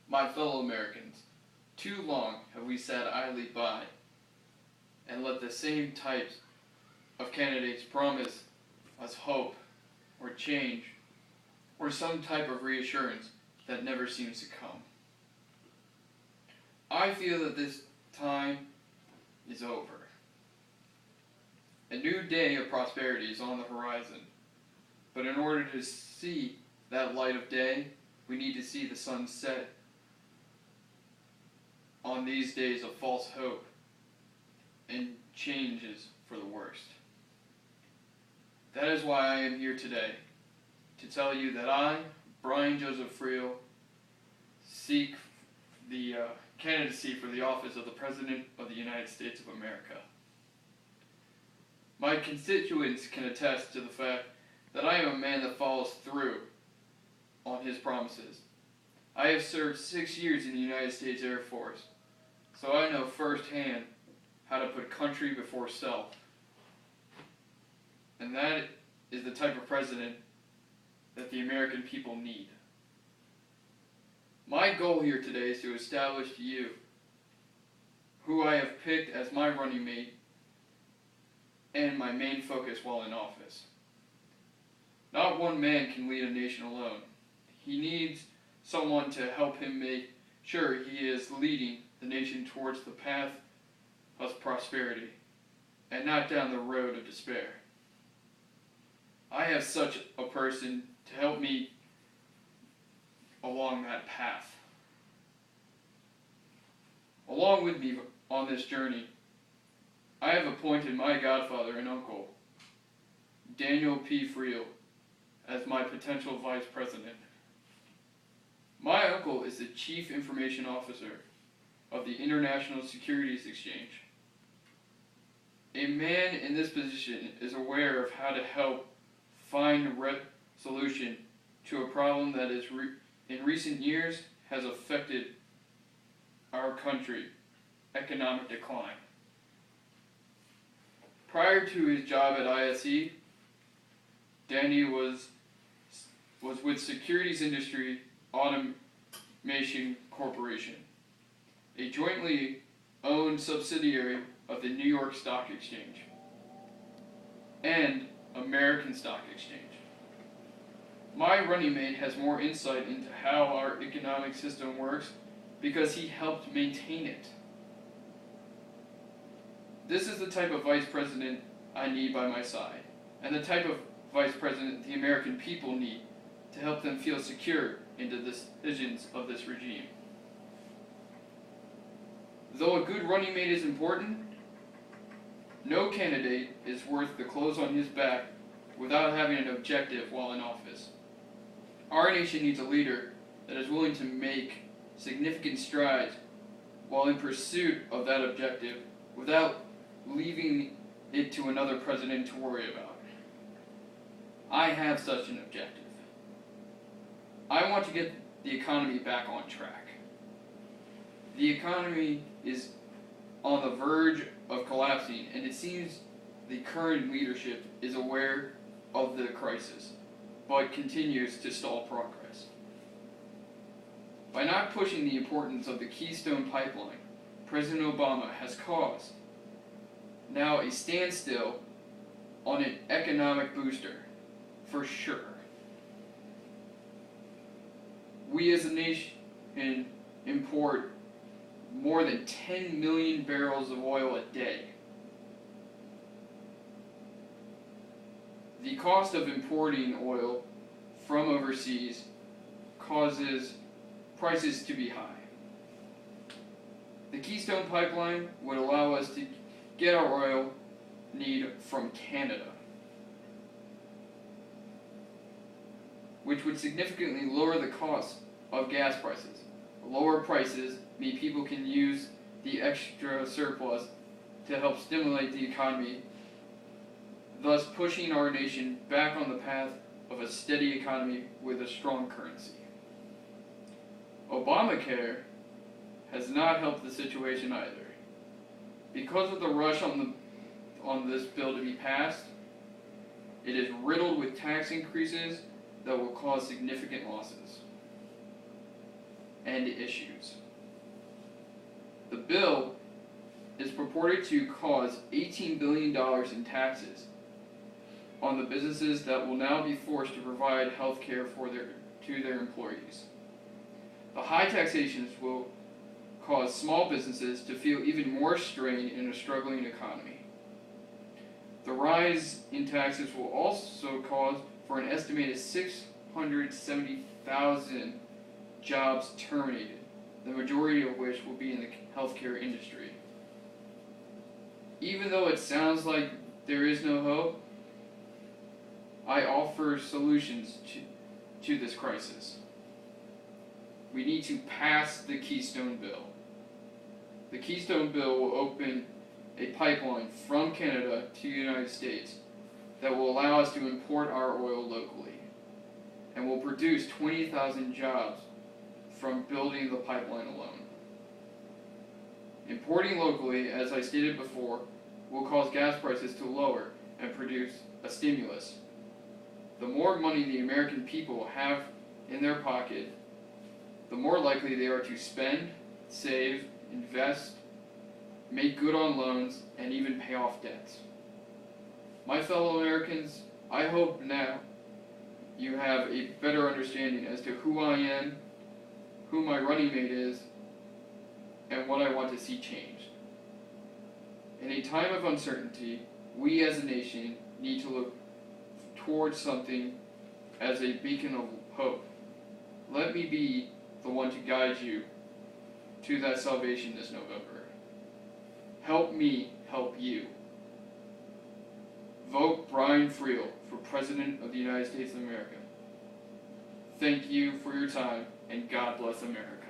My fellow Americans, too long have we sat idly by and let the same types of candidates promise us hope or change or some type of reassurance that never seems to come. I feel that this time is over. A new day of prosperity is on the horizon, but in order to see that light of day, we need to see the sun set on these days of false hope and changes for the worst. That is why I am here today, to tell you that I, Brian Joseph Friel, seek the candidacy for the office of the President of the United States of America. My constituents can attest to the fact that I am a man that follows through on his promises. I have served 6 years in the United States Air Force, so I know firsthand how to put country before self. And that is the type of president that the American people need. My goal here today is to establish to you who I have picked as my running mate and my main focus while in office. Not one man can lead a nation alone. He needs someone to help him make sure he is leading the nation towards the path of prosperity and not down the road of despair. I have such a person to help me along that path. Along with me on this journey, I have appointed my godfather and uncle, Daniel P. Friel, as my potential vice president. My uncle is the Chief Information Officer of the International Securities Exchange. A man in this position is aware of how to help find a solution to a problem that is in recent years has affected our country, economic decline. Prior to his job at ISE, Danny was with Securities Industry Automation Corporation, a jointly owned subsidiary of the New York Stock Exchange and American Stock Exchange. My running mate has more insight into how our economic system works because he helped maintain it. This is the type of vice president I need by my side, and the type of vice president the American people need to help them feel secure in the decisions of this regime. Though a good running mate is important, no candidate is worth the clothes on his back without having an objective while in office. Our nation needs a leader that is willing to make significant strides while in pursuit of that objective without leaving it to another president to worry about. I have such an objective. I want to get the economy back on track. The economy is on the verge of collapsing, and it seems the current leadership is aware of the crisis, but continues to stall progress. By not pushing the importance of the Keystone Pipeline, President Obama has caused now a standstill on an economic booster, for sure. We as a nation import more than 10 million barrels of oil a day. The cost of importing oil from overseas causes prices to be high. The Keystone Pipeline would allow us to get our oil need from Canada, which would significantly lower the cost of gas prices. Lower prices mean people can use the extra surplus to help stimulate the economy, thus pushing our nation back on the path of a steady economy with a strong currency. Obamacare has not helped the situation either. Because of the rush on this bill to be passed, it is riddled with tax increases that will cause significant losses. end issues. The bill is purported to cause $18 billion in taxes on the businesses that will now be forced to provide health care to their employees. The high taxations will cause small businesses to feel even more strain in a struggling economy. The rise in taxes will also cause for an estimated 670,000 jobs terminated, the majority of which will be in the healthcare industry. Even though it sounds like there is no hope, I offer solutions to this crisis. We need to pass the Keystone Bill. The Keystone Bill will open a pipeline from Canada to the United States that will allow us to import our oil locally and will produce 20,000 jobs from building the pipeline alone. Importing locally, as I stated before, will cause gas prices to lower and produce a stimulus. The more money the American people have in their pocket, the more likely they are to spend, save, invest, make good on loans, and even pay off debts. My fellow Americans, I hope now you have a better understanding as to who I am, who my running mate is, and what I want to see changed. In a time of uncertainty, we as a nation need to look towards something as a beacon of hope. Let me be the one to guide you to that salvation this November. Help me help you. Vote Brian Friel for President of the United States of America. Thank you for your time, and God bless America.